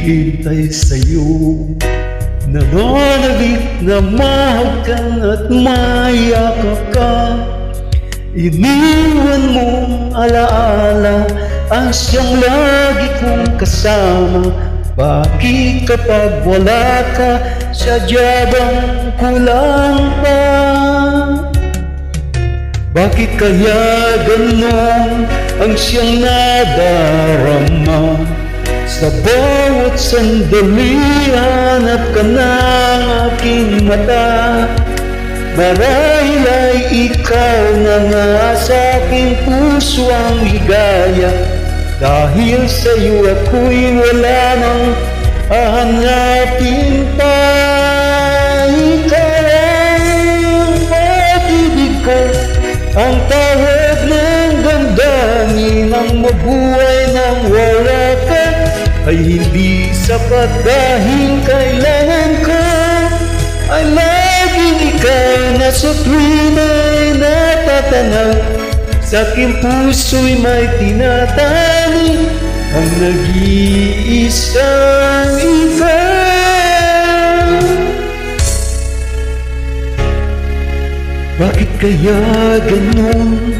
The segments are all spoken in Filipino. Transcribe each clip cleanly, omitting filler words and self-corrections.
naghihintay sa'yo. Nananabik na mahagkan at mayakap ka. Iniwan mong alaala ang siyang lagi kong kasama. Bakit kapag wala ka, sadya bang kulang pa? Bakit kaya ganon ang siyang nadarama? Sa bawat sandali hanap ka ng aking mata. Marahil ay ikaw na nga sa aking puso ang ligaya. Dahil sa'yo ako'y wala nang hahanapin pa. Ikaw ang pag-ibig ko, ang tawag ng damdamin. Ang mabuhay nang wala ka ay hindi sapat, dahil kailangan ko ay laging ikaw na sa tuwin ay natatanaw. Sa aking puso'y may tinatani ang nag-iisang ikaw. Bakit kaya ganon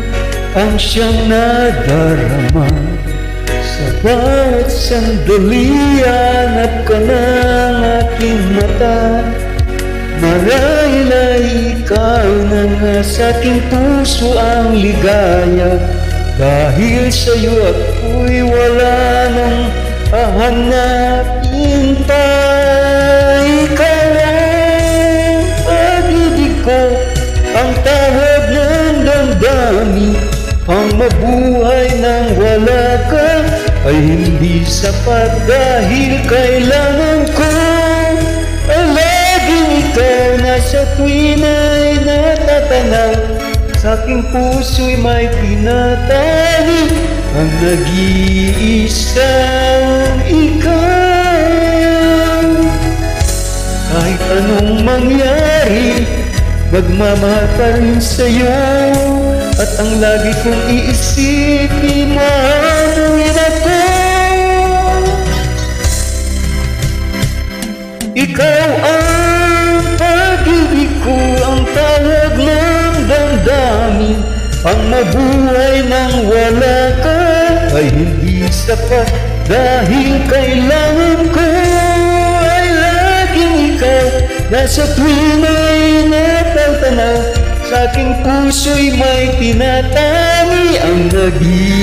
ang siyang nadarama? Sa bawat sandali hanap ka ng aking mata. Marahil ay ikaw na nga sa aking puso ang ligaya. Dahil sa'yo ako'y wala nang hahanapin pa. Ikaw ang pag-ibig ko, ang tawag ng damdamin. Ang mabuhay nang wala ka ay hindi sapat, dahil kailangan ko ay laging ikaw na sa tuwin ay natatanaw. Sa aking puso'y may tinatani ang nag-iisang ikaw. Kahit anong mangyari, magmamahal pa rin sa'yo. At ang lagi kong iisipin, mahalin ako. Ikaw ang pag-ibig ko, ang tawag ng damdamin. Ang mabuhay nang wala ka ay hindi sapat, dahil kailangan ko ay laging ikaw. Nasa tuwin ay natatanaw, sa aking puso'y may tinatani ang nag-iisang